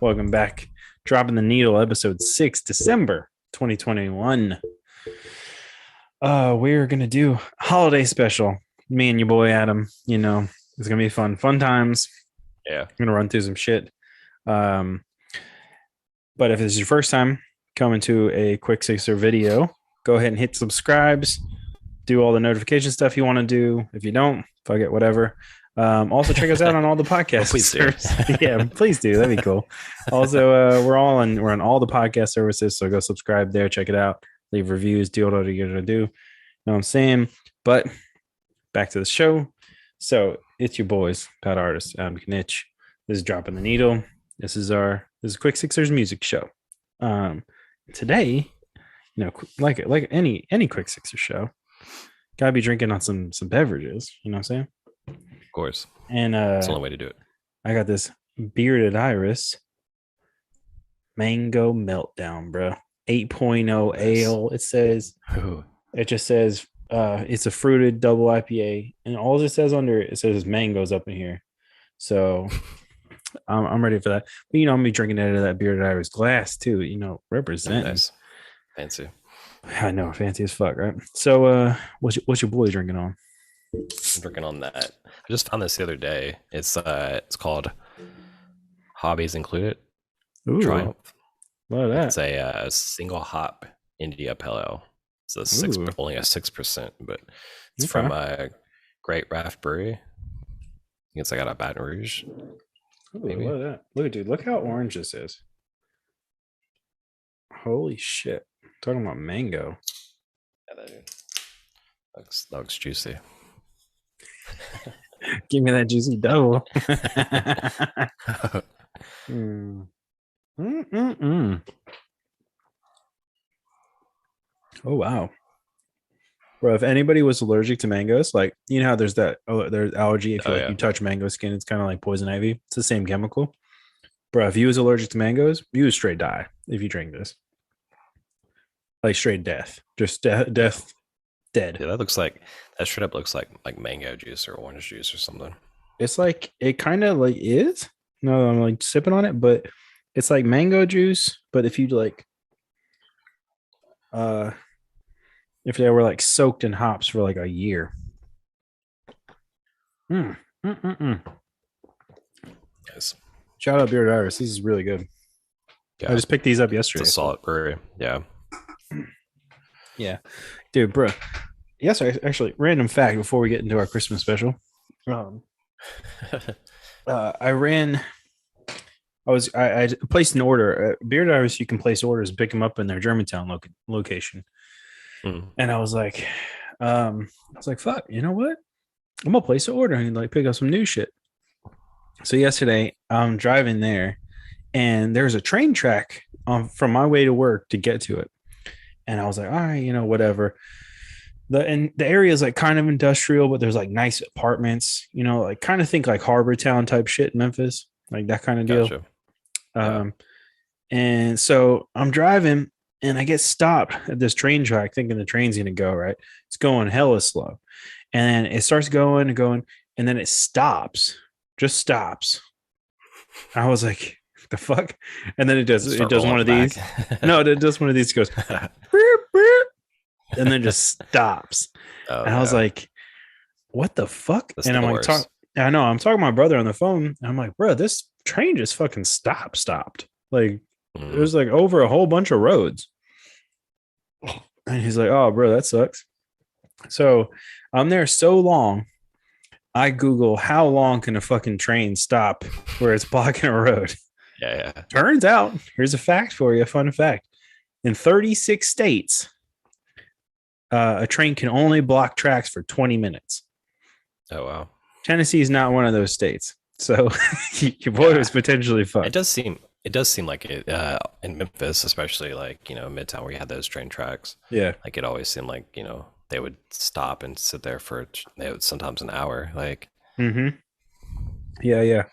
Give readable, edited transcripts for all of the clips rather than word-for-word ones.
Welcome back. Dropping the Needle, episode 6, December 2021. We're gonna do a holiday special. Me and your boy Adam. It's gonna be fun. Fun times. Yeah. I'm gonna run through some shit. But if this is your first time coming to a quick sixer video, go ahead and hit subscribes. Do all the notification stuff you want to do. If you don't, fuck it, whatever. Also check us out on all the podcast Please do. Yeah, please do. That'd be cool. Also, we're on all the podcast services, so go subscribe there, check it out, leave reviews, do what you're gonna do. You know what I'm saying? But back to the show. So it's your boys, Pat Artist, Adam Knitch. This is Dropping the Needle. This is Quick Sixers music show. Today, like any Quick Sixer show, gotta be drinking on some beverages. You know what I'm saying? Of course. And That's the only way to do it. I got this Bearded Iris Mango Meltdown, bro. 8.0 ale. It says Ooh. it just says it's a fruited double IPA, and all it says under it says mangoes up in here. So I'm ready for that. But I'm gonna be drinking out of that Bearded Iris glass too. Representing. Nice. Fancy. I know, fancy as fuck, right? So what's your boy drinking on? I'm drinking on that. I just found this the other day. It's called Hobbies Included. Ooh, Triumph. what of that? It's a single hop India Pale Ale. It's only a 6%, but it's from Great Raft Brewery. I think it's out of Baton Rouge. Ooh, what of that? Look how orange this is. Holy shit. Talking about mango. Yeah, that looks juicy. Give me that juicy double. Oh wow, bro! If anybody was allergic to mangoes, like how there's there's allergy if you touch mango skin, it's kind of like poison ivy. It's the same chemical, bro. If you was allergic to mangoes, you would straight die if you drink this. Like straight death, just death. Dead. Yeah, that straight up looks like mango juice or orange juice or something. It's like it kind of like is. No, I'm like sipping on it, but it's like mango juice. But if you if they were like soaked in hops for like a year. Yes. Shout out Bearded Iris. This is really good. Yeah. I just picked these up yesterday. It's a solid brewery. Yeah. Yeah, dude, bro. Yes, actually, random fact before we get into our Christmas special. I placed an order. Bearded Iris, you can place orders and pick them up in their Germantown location. And I was like, fuck, you know what? I'm gonna place an order and like pick up some new shit. So yesterday, I'm driving there, and there's a train track from my way to work to get to it. And I was like, all right, whatever. The area is like kind of industrial, but there's like nice apartments, like kind of think like Harbor Town type shit in Memphis, like that kind of deal. Gotcha. And so I'm driving and I get stopped at this train track thinking the train's going to go, right? It's going hella slow. And then it starts going and going, and then it just stops. I was like, the fuck? And then it does one of these. No, it does one of these. It goes burp, burp, and then just stops. And I was like, what the fuck? That's and I'm like, I know, I'm talking to my brother on the phone. And I'm like, bro, this train just fucking stopped. Like it was like over a whole bunch of roads. And he's like, oh, bro, that sucks. So I'm there so long. I Google how long can a fucking train stop where it's blocking a road. Yeah. Turns out, here's a fact for you, a fun fact. In 36 states, a train can only block tracks for 20 minutes. Oh, wow. Tennessee is not one of those states. So your boy was potentially fucked. It does seem like it in Memphis, especially like, Midtown where you had those train tracks. Yeah. Like it always seemed like, they would stop and sit there for sometimes an hour. Like, Yeah.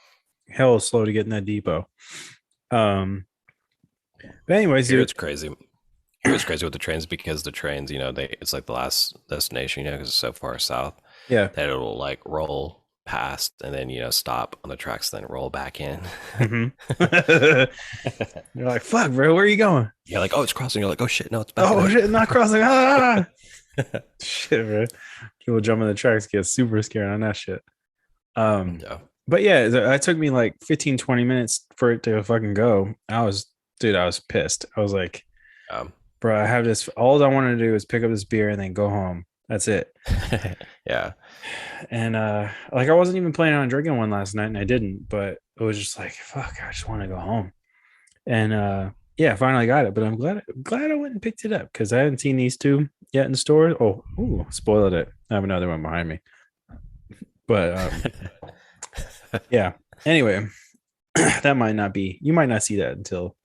Hell slow to get in that depot. But anyways, dude, it's crazy. It's crazy with the trains because the trains, it's like the last destination, because it's so far south. Yeah. That it'll like roll past and then stop on the tracks, then roll back in. You're like, fuck, bro, where are you going? You're like, oh, it's crossing. You're like, oh shit, no, it's back. Oh shit, not crossing. Shit, bro. People jumping the tracks get super scared on that shit. But yeah, it took me like 15-20 minutes for it to fucking go. I was pissed. I was like, bro, I have this. All I want to do is pick up this beer and then go home. That's it. Yeah. And like I wasn't even planning on drinking one last night, and I didn't. But it was just like, fuck, I just want to go home. And yeah, I finally got it. But I'm glad I went and picked it up because I haven't seen these two yet in stores. Oh, ooh, spoiled it. I have another one behind me. But yeah. Anyway, that might not be. You might not see that until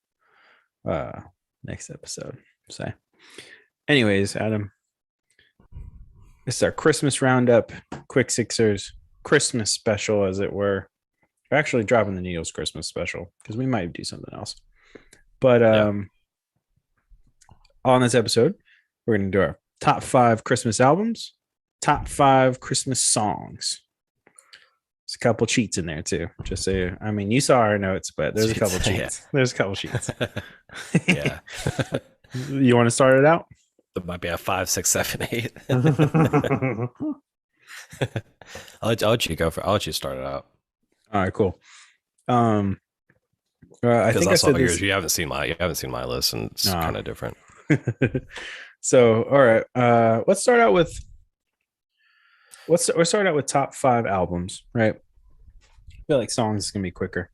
next episode. So, anyways, Adam, this is our Christmas roundup, Quick Sixers Christmas special, as it were. We're actually dropping the Needles Christmas special because we might do something else. But on this episode, we're going to do our top 5 Christmas albums, top 5 Christmas songs. There's a couple cheats in there too. Just so I mean, you saw our notes, but there's a couple cheats. Yeah. There's a couple cheats. Yeah. You want to start it out? There might be a 5, 6, 7, 8. I'll let you go for. I'll let you start it out. All right, cool. I think I said yours. You haven't seen my list, and it's kind of different. So, all right. Let's start out with. Let's start out with top 5 albums, right? I feel like songs is gonna be quicker.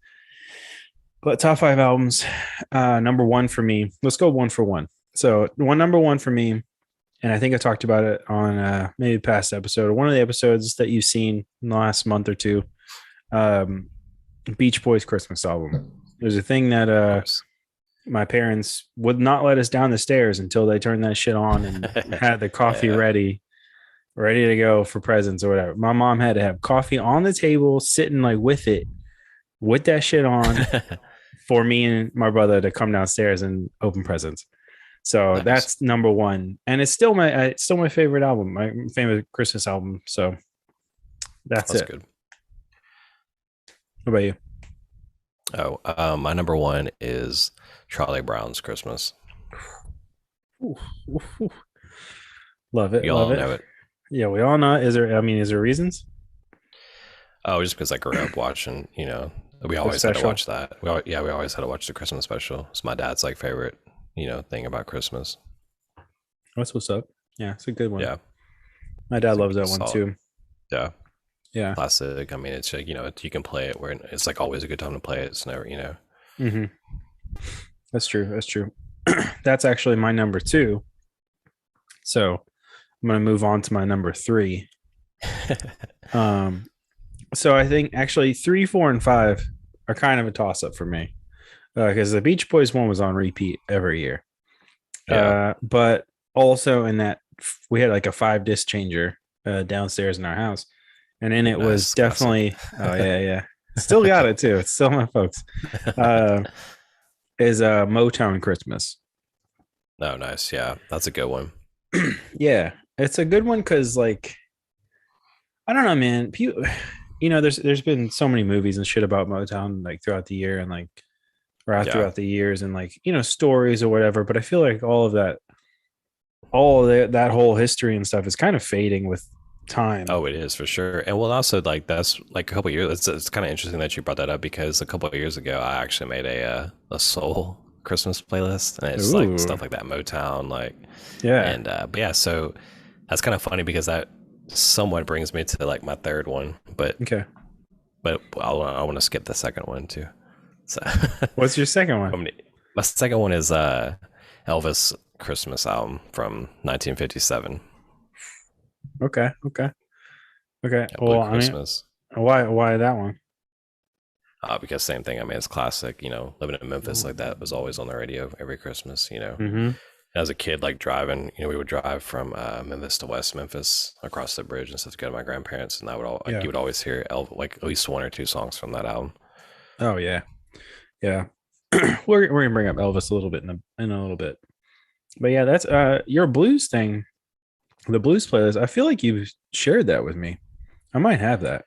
But top 5 albums, number 1 for me. Let's go 1 for 1. So number 1 for me, and I think I talked about it on maybe past episode, or one of the episodes that you've seen in the last month or two. Beach Boys Christmas album. There's a thing that my parents would not let us down the stairs until they turned that shit on and had the coffee ready to go for presents or whatever. My mom had to have coffee on the table, sitting like with that shit on for me and my brother to come downstairs and open presents. So that's number 1. And it's still my favorite album, my favorite Christmas album. So that's it. Good. What about you? Oh, my number 1 is Charlie Brown's Christmas. Ooh. Love it. You all know it. Yeah, we all know. Is there reasons? Oh, just because I grew up watching, we always had to watch that. We always had to watch the Christmas special. It's my dad's like favorite, thing about Christmas. That's what's up. Yeah, it's a good one. Yeah. My dad loves that one too. Yeah. Yeah. Classic. I mean, it's like, you can play it where it's like always a good time to play it. It's never, Mm-hmm. That's true. That's actually my number 2. So I'm going to move on to my number 3. So I think actually 3, 4, and 5 are kind of a toss up for me because the Beach Boys one was on repeat every year. Yeah. But also in that we had like a 5-disc changer downstairs in our house. And in it was definitely, yeah. Still got it too. It's still my folks. Is Motown Christmas. Oh, nice. Yeah, that's a good one. Yeah, it's a good one because, like, I don't know, man. People, there's been so many movies and shit about Motown like throughout the year and like throughout the years and like stories or whatever. But I feel like all of that whole history and stuff is kind of fading with time. Oh, it is for sure. And well, also like that's like a couple of years. It's kind of interesting that you brought that up because a couple of years ago I actually made a soul Christmas playlist, and it's like stuff like that Motown, like and but yeah, so that's kind of funny because that somewhat brings me to like my third one, but I want to skip the second one too. So what's your second one? My second one is Elvis Christmas album from 1957. Okay. Yeah, well, Christmas. Why that one? Because same thing. I mean, it's classic. Living in Memphis like that was always on the radio every Christmas. Mm-hmm. As a kid, like driving, we would drive from Memphis to West Memphis across the bridge and stuff to go to my grandparents, and I would you would always hear like at least 1 or 2 songs from that album. Oh yeah. We're gonna bring up Elvis a little bit in a little bit, but yeah, that's your blues thing. The blues playlist, I feel like you shared that with me. I might have that.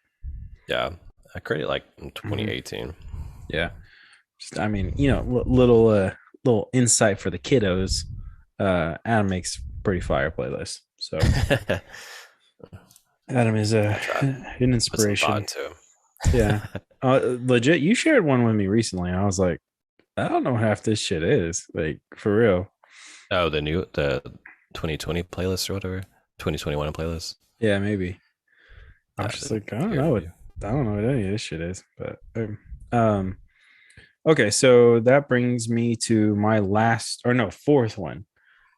Yeah, I created like in Mhm. 2018. Yeah. Just, I mean, you know, little insight for the kiddos. Adam makes pretty fire playlists. So Adam is I try to an put some thought inspiration. into Yeah. it. Legit, you shared one with me recently, and I was like, I don't know what half this shit is. Like, for real. Oh, the 2020 playlist or whatever, 2021 playlist. Yeah, maybe. I Yeah, was I just didn't like, hear from you. I don't know what any of this shit is. But um okay, so that brings me to my last, or no, fourth one.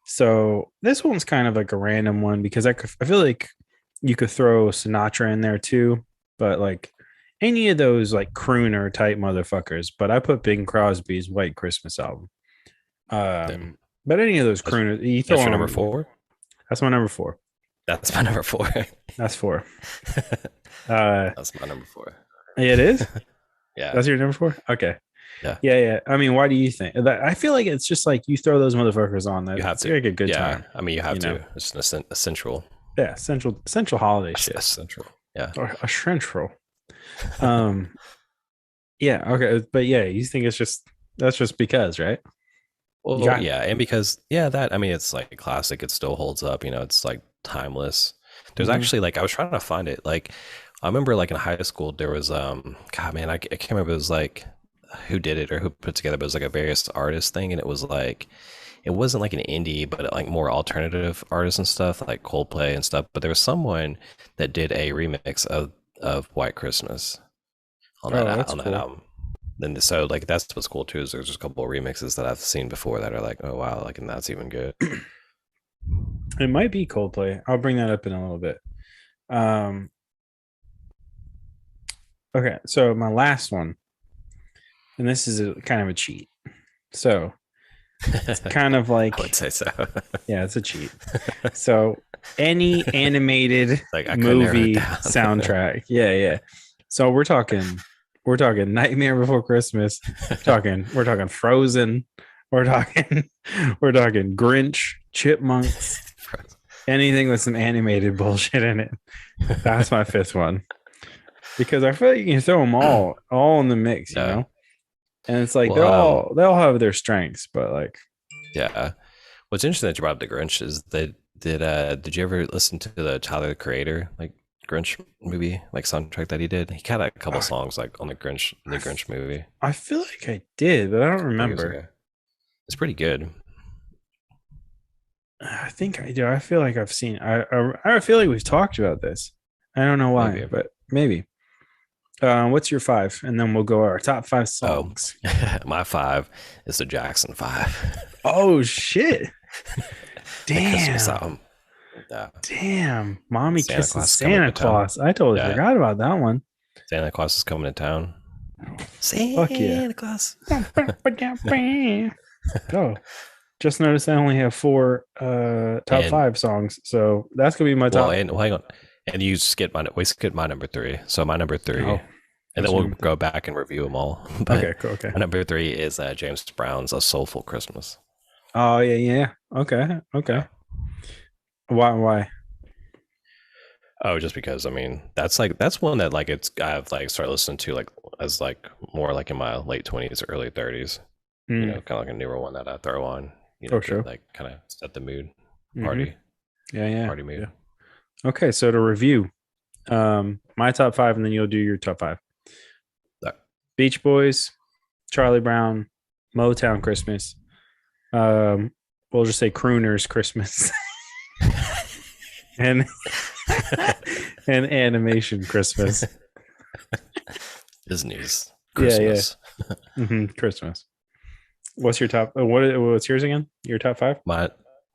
So this one's kind of like a random one because I feel like you could throw Sinatra in there too, but like any of those like crooner type motherfuckers. But I put Bing Crosby's White Christmas album. Yeah. But any of those That's, crooners, you throw that's your number on. four. That's my number four. That's my number four. That's four. Uh, That's my number four. it is. Yeah, That's your number four. Okay. yeah. Yeah, yeah. I mean, why do you think that? I feel like it's just like you throw those motherfuckers on. You That have it's to. like a good Yeah, time, I mean, you have you know. to. It's an essential. Yeah, central holiday shit Essential. Yeah. or a central. Um, yeah, okay, but yeah, you think it's just that's just because, right? You Well, got yeah, and because that, I mean, it's like a classic. It still holds up. It's like timeless. There's mhm. actually like I was trying to find it. Like I remember like in high school there was God man, I can't remember. It was like who did it or who put it together, but it was like a various artist thing, and it was like it wasn't like an indie, but like more alternative artists and stuff like Coldplay and stuff. But there was someone that did a remix of White Christmas Oh, that's on that cool. album. And so like that's what's cool too is there's just a couple of remixes that I've seen before that are like, oh wow, like and that's even good. It might be Coldplay. I'll bring that up in a little bit. Um, okay, so my last one, and this is kind of a cheat. So it's kind of I would like, say so. yeah, it's a cheat. So any animated Like I couldn't narrow it movie down. soundtrack, yeah, yeah. So we're talking Nightmare Before Christmas. We're talking Frozen. We're talking we're talking Grinch, Chipmunks, anything with some animated bullshit in it. That's my fifth one because I feel like you can throw them all in the mix, you Yeah. know. And it's like Well, they all have their strengths, but like, yeah. What's interesting that you brought up the Grinch is that did you ever listen to the Tyler the Creator like Grinch movie like soundtrack that he did? He had a couple I, songs like on the Grinch movie I feel like I did, but I don't a couple years remember. ago. It's pretty good. I think I do. I feel like I've seen. I feel like we've talked about this. I don't know why, Maybe. but maybe. What's your five? And then we'll go our top five Oh, songs. my five is the Jackson Five, Oh shit! the Christmas Damn, album. Yeah, damn. Mommy Santa kissing Claus is coming Santa to town. Claus. I totally Yeah, forgot about that one. Santa Claus is coming to town. Fuck yeah. Santa Claus. Oh, just noticed I only have four top And five songs, so that's gonna be my well, top. and well, hang on, and we skipped my number three. So my number three, Oh, and what's then your we'll number three? go back and review them all. But Okay, cool. Okay. my number three is James Brown's "A Soulful Christmas." Oh yeah, yeah. Okay, okay. Yeah. Why? Why? Oh, just because I mean that's one that like I've like started listening to like as like more like in my late 20s, early 30s. Mm, Kind of like a newer one that I throw on. for To sure. like kind of set the mood, Hmm. party Yeah, yeah, party mood. yeah. Okay, so to review, my top five, and then you'll do your top five. Yeah. Beach Boys, Charlie Brown, Motown Christmas. We'll just say Crooners Christmas, and and Animation Christmas. Disney's Yeah, yeah. Christmas. Christmas. What's your top? What's yours again? Your top five? My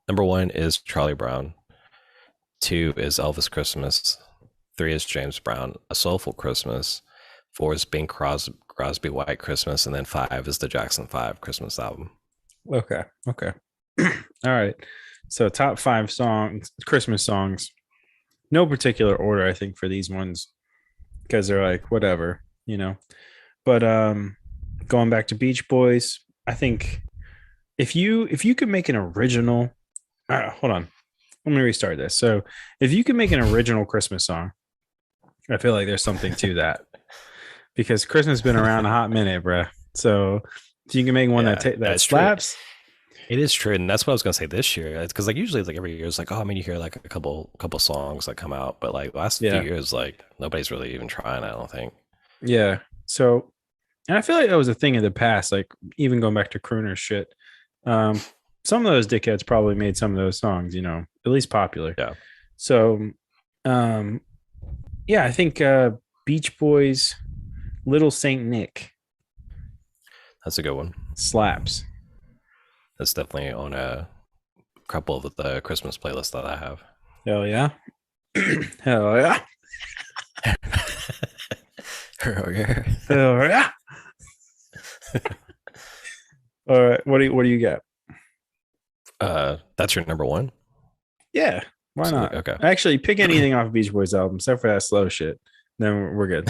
number one is Charlie Brown. Two is Elvis Christmas. Three is James Brown, A Soulful Christmas. Four is Bing Crosby White Christmas, and then five is the Jackson Five Christmas album. Okay. Okay. All right. So top five songs, Christmas songs. No particular order, I think, for these ones because they're like whatever, you know. But going back to Beach Boys, I think if you could make an original, hold on, let me restart this. So if you could make an original Christmas song, I feel like there's something to that because Christmas has been around a hot minute, bruh. So if you can make one that slaps. It is true, and that's what I was gonna say this year. It's because like usually like every year it's like, oh, I mean, you hear like a couple songs that come out, but like last few years, like nobody's really even trying. I don't think. Yeah. So, and I feel like that was a thing in the past. Like even going back to crooner shit, some of those dickheads probably made some of those songs, you know, at least popular. Yeah. So, yeah, I think Beach Boys, Little Saint Nick. That's a good one. Slaps. That's definitely on a couple of the Christmas playlists that I have. Hell yeah. Hell yeah. Hell yeah. Hell yeah. All right. What do you got? That's your number one? Yeah. Why not? Okay. Actually, pick anything off Beach Boys album except for that slow shit. Then we're good.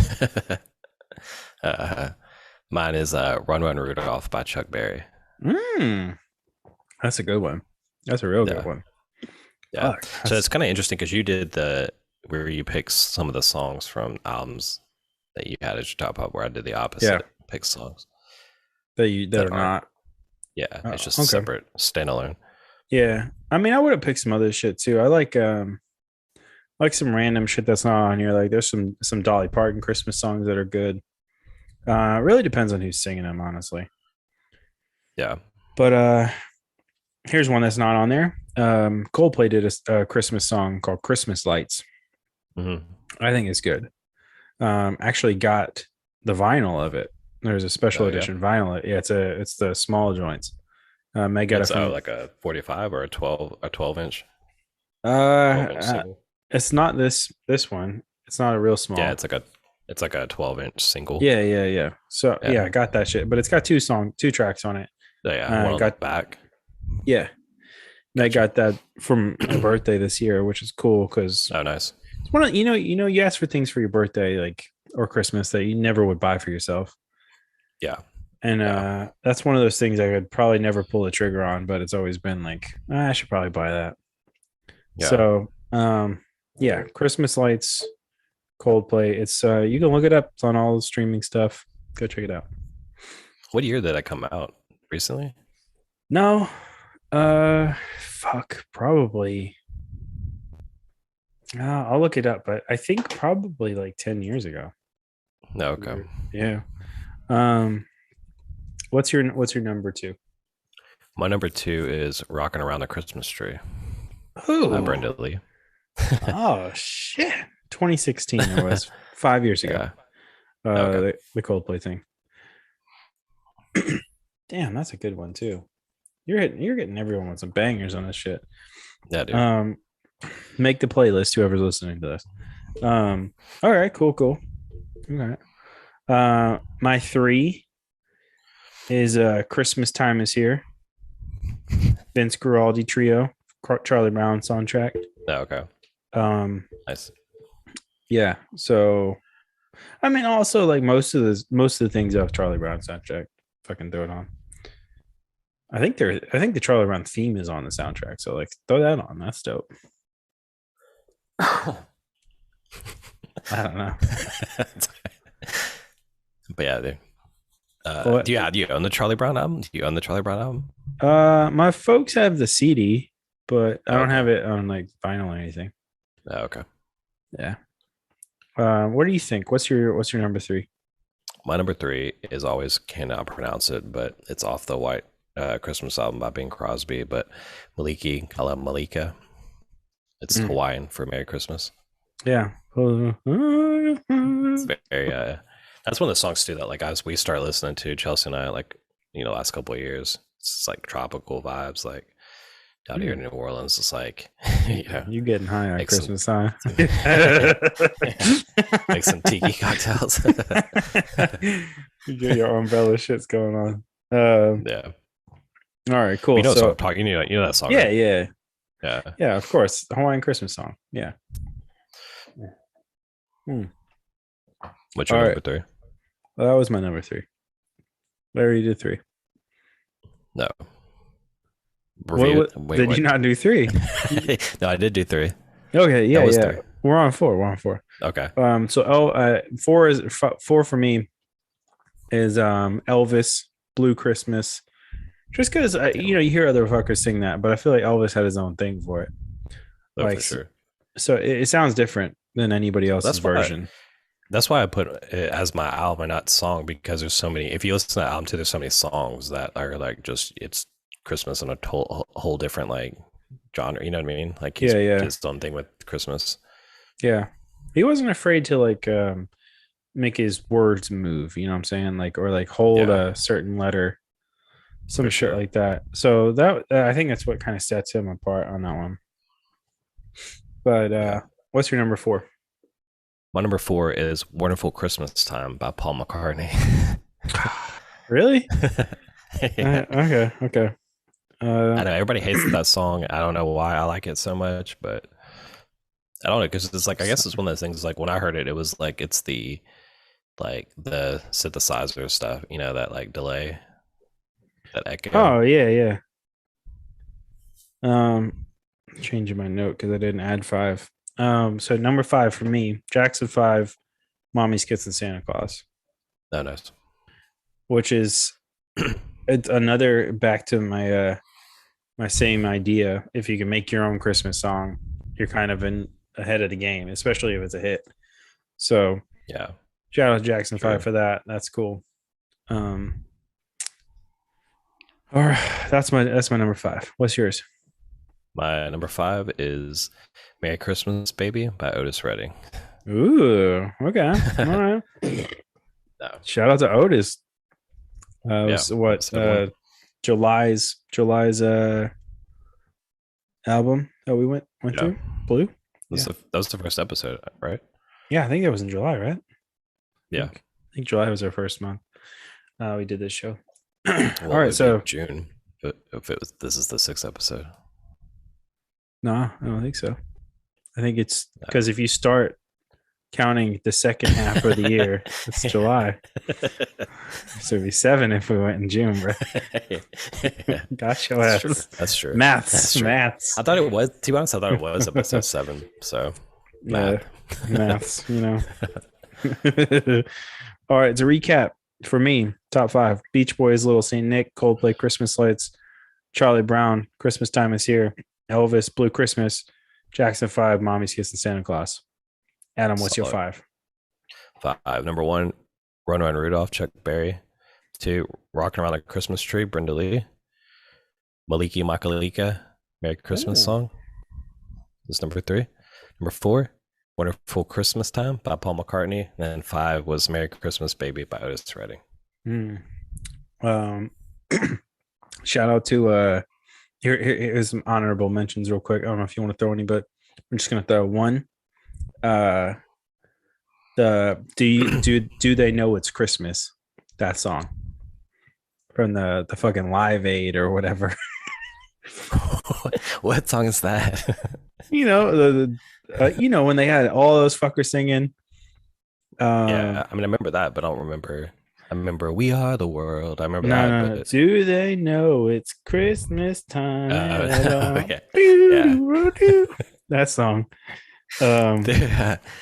Mine is Run Run Rudolph by Chuck Berry. That's a good one. That's a real good one. Yeah. So it's kind of interesting because you did where you pick some of the songs from albums that you had as your top up, where I did the opposite. Yeah. Pick songs that are not. Yeah, it's just separate, standalone. Yeah, I mean, I would have picked some other shit too. I like some random shit that's not on here. Like there's some Dolly Parton Christmas songs that are good. Really depends on who's singing them, honestly. Yeah, but here's one that's not on there. Coldplay did a Christmas song called "Christmas Lights." Mm-hmm. I think it's good. Actually got the vinyl of it. There's a special edition vinyl. Yeah, it's the small joints. I got like a 45 or a 12 inch. It's not this one. It's not a real small. Yeah, it's like a 12-inch single. Yeah. So I got that shit, but it's got two tracks on it. Yeah, one on the back. Yeah, I got that from my birthday this year, which is cool because nice. It's one of you ask for things for your birthday like or Christmas that you never would buy for yourself. Yeah. And that's one of those things I could probably never pull the trigger on, but it's always been like, I should probably buy that. Yeah. So, Christmas Lights, Coldplay. It's you can look it up. It's on all the streaming stuff. Go check it out. What year did that come out? Recently? No. Probably. I'll look it up, but I think probably like 10 years ago. No, okay. Yeah. What's your number two? My number two is Rocking Around the Christmas Tree. Oh, Brenda Lee. Oh shit! 2016 it was 5 years ago. Yeah. The Coldplay thing. Damn, that's a good one too. You're getting everyone with some bangers on this shit. Yeah, dude. Make the playlist. Whoever's listening to this. All right, cool. All right. My three is Christmas Time Is Here. Vince Guaraldi Trio, Charlie Brown soundtrack. Oh, okay. Nice. Yeah. So, I mean, also like most of the things off Charlie Brown soundtrack. Fucking throw it on. I think the Charlie Brown theme is on the soundtrack. So like, throw that on. That's dope. I don't know. But yeah, dude. Do you own the Charlie Brown album? My folks have the CD, but I don't have it on like vinyl or anything. Oh, okay. Yeah. What do you think? What's your number three? My number three is always cannot pronounce it, but it's off the White Christmas album by Bing Crosby. But Maliki Kala Malika. It's Hawaiian for Merry Christmas. Yeah. It's very. That's one of the songs too that like as we start listening to Chelsea and I like last couple of years, it's like tropical vibes like down here in New Orleans. It's like you getting high on Christmas time. Make some tiki cocktails. You get your umbrella shits going on. Yeah. All right, cool. You know what I'm talking. You know that song. Yeah, right? Yeah. Of course, the Hawaiian Christmas song. Yeah. What's your number three? Well, that was my number three. Larry did three. No. Did you not do three? No, I did do three. Okay, yeah. Three. We're on four. We're on four. Okay. So four for me is Elvis, Blue Christmas. Just because you hear other fuckers sing that, but I feel like Elvis had his own thing for it. Oh, Like, for sure. so it sounds different than anybody else's version. That's why I put it as my album and not song, because there's so many. If you listen to that album too, there's so many songs that are like just it's Christmas in a whole different like genre. You know what I mean? Like he's his own thing with Christmas. Yeah, he wasn't afraid to like make his words move. You know what I'm saying? Like or like hold a certain letter, some shit like that. So that I think that's what kind of sets him apart on that one. But what's your number four? My number four is "Wonderful Christmas Time" by Paul McCartney. Really? Okay. I know everybody hates that song. I don't know why I like it so much, but I don't know, because it's like, I guess it's one of those things. Like when I heard it, it was like it's the synthesizer stuff, that like delay, that echo. Oh yeah. Changing my note because I didn't add 5. So number 5 for me, Jackson 5, Mommy's Kissing Santa Claus. Oh, nice. Which is it's another back to my my same idea. If you can make your own Christmas song, you're kind of ahead of the game, especially if it's a hit. So yeah, shout out to Jackson 5 for that. That's cool. All right, that's my number 5. What's yours? My number 5 is "Merry Christmas, Baby" by Otis Redding. Ooh, okay. All right. No. Shout out to Otis. July's album that we went to? Blue? That was the first episode, right? Yeah, I think it was in July, right? Yeah. I think July was our first month. We did this show. All right, so June. This is the 6th episode. No, I don't think so. I think it's because if you start counting the second half of the year, it's July. So it'd be 7 if we went in June, bro. Gotcha. That's true. Maths. I thought it was, to be honest, episode 7. So maths, All right, to recap for me, top 5: Beach Boys, Little Saint Nick, Coldplay, Christmas Lights, Charlie Brown, Christmas Time Is Here, Elvis, Blue Christmas, Jackson 5, Mommy's Kissing Santa Claus. Adam, what's your 5? 5. Number 1, Run Run Rudolph, Chuck Berry. 2, Rockin' Around the Christmas Tree, Brenda Lee. Maliki Makalika, Merry Christmas Song. This is number 3. Number 4, Wonderful Christmas Time by Paul McCartney. And then 5 was Merry Christmas, Baby by Otis Redding. Shout out to here's some honorable mentions real quick. I don't know if you want to throw any, but I'm just gonna throw one. Do they know it's Christmas? That song from the fucking Live Aid or whatever. What song is that? When they had all those fuckers singing. Yeah, I mean, I remember that, but I don't remember. I remember "We Are the World." I remember that. But do they know it's Christmas time? That song.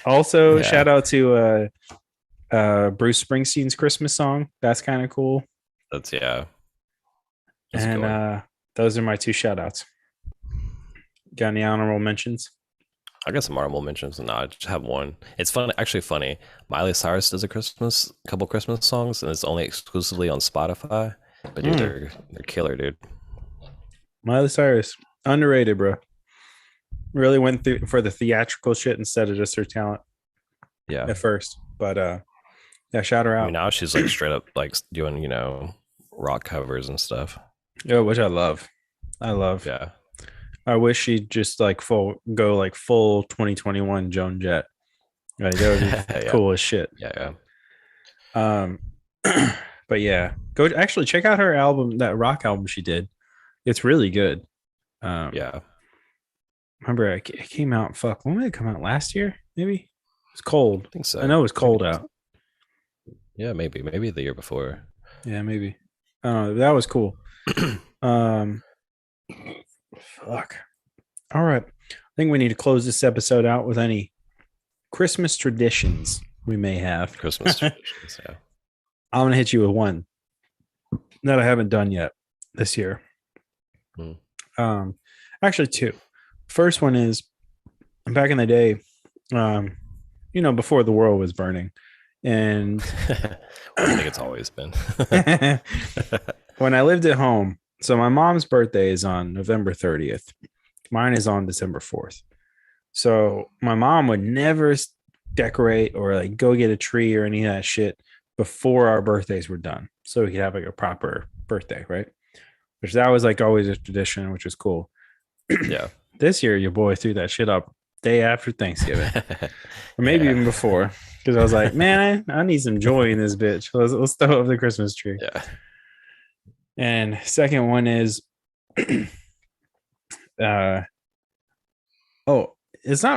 Also, shout out to Bruce Springsteen's Christmas song. That's kind of cool. That's and cool. Those are my 2 shout outs. Got any honorable mentions? I got some honorable mentions, and I just have one. It's actually funny. Miley Cyrus does a couple Christmas songs, and it's only exclusively on Spotify. But dude, they're killer, dude. Miley Cyrus, underrated, bro. Really went through for the theatrical shit instead of just her talent. Yeah, at first, but shout her out. I mean, now she's like straight up like doing rock covers and stuff. Yeah, which I love. Yeah. I wish she'd just like full 2021 Joan Jett. Like that would be cool as shit. Yeah. But yeah, go actually check out her album, that rock album she did. It's really good. Yeah. Remember it came out. Fuck, when did it come out? Last year? Maybe. It's cold. I think so. I know it was cold out. Yeah, maybe the year before. Yeah, maybe. That was cool. Fuck. All right. I think we need to close this episode out with any Christmas traditions we may have. Christmas traditions. Yeah. I'm gonna hit you with one that I haven't done yet this year. Actually, two. First one is back in the day, before the world was burning, and I think it's always been. When I lived at home. So my mom's birthday is on November 30th. Mine is on December 4th. So my mom would never decorate or like go get a tree or any of that shit before our birthdays were done. So we could have like a proper birthday, right? Which that was like always a tradition, which was cool. Yeah. This year, your boy threw that shit up day after Thanksgiving, or maybe even before, because I was like, man, I need some joy in this bitch. Let's throw up the Christmas tree. Yeah. And second one is, it's not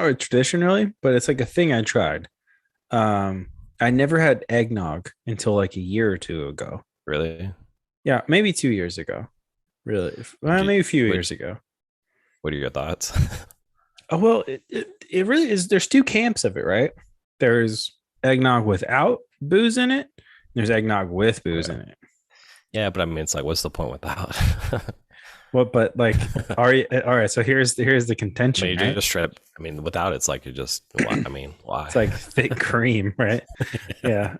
a tradition really, but it's like a thing I tried. I never had eggnog until like a year or two ago. Really? Yeah, maybe 2 years ago. Really? Maybe a few years ago. What are your thoughts? Oh, well, it really is. There's two camps of it, right? There's eggnog without booze in it. There's eggnog with booze in it. Yeah, but I mean, it's like, what's the point without? Well, but like, all right. So here's the contention. I mean, you just strip. I mean, without it's like you just. I mean, why? It's like thick cream, right? Yeah.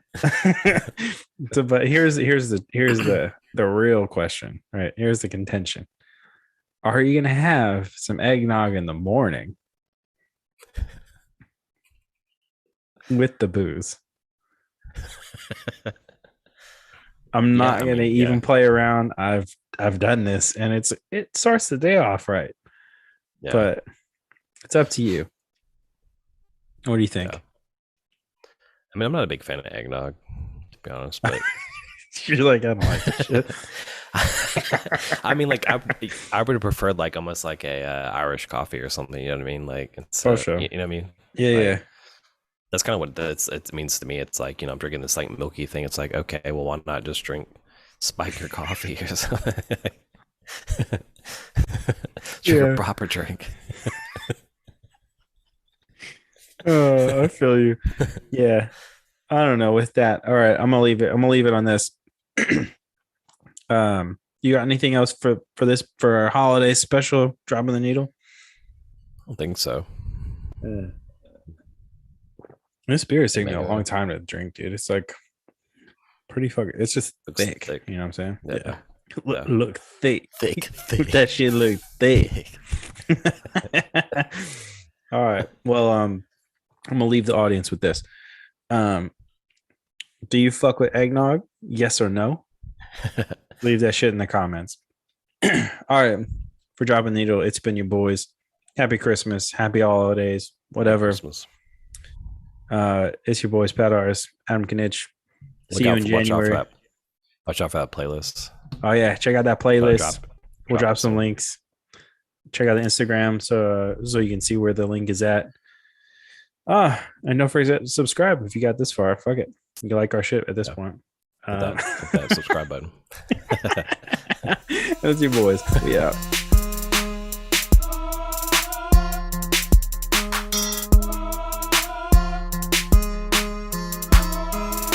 So, but here's the real question, right? Here's the contention. Are you gonna have some eggnog in the morning with the booze? I'm not gonna even play around. I've done this, and it starts the day off right. Yeah. But it's up to you. What do you think? Yeah. I mean, I'm not a big fan of eggnog, to be honest. But you're like, I don't like this shit. I mean, like, I would have preferred like almost like a Irish coffee or something. You know what I mean? Like, for sure. You know what I mean? Yeah, like, yeah. That's kind of what it means to me. It's like, I'm drinking this like milky thing. It's like, okay, well, why not just drink Spiker coffee or something? A proper drink. Oh, I feel you. Yeah. I don't know with that. All right, I'm gonna leave it on this. You got anything else for our holiday special dropping the needle? I don't think so. This beer is taking a long time to drink, dude. It's like pretty fucking. It's just thick. You know what I'm saying? Yeah. Look thick. Thick. That shit look thick. All right. Well, I'm gonna leave the audience with this. Do you fuck with eggnog? Yes or no? Leave that shit in the comments. All right. For dropping the needle, it's been your boys. Happy Christmas. Happy holidays. Whatever. Christmas. It's your boys, Pat Artis, Adam Knitch. See you in January. Watch out for that playlist. Oh yeah, check out that playlist. We'll drop some links. Check out the Instagram so you can see where the link is at. And don't forget to subscribe if you got this far. Fuck it, you can like our shit at this point. Hit that subscribe button. That's your boys. We out.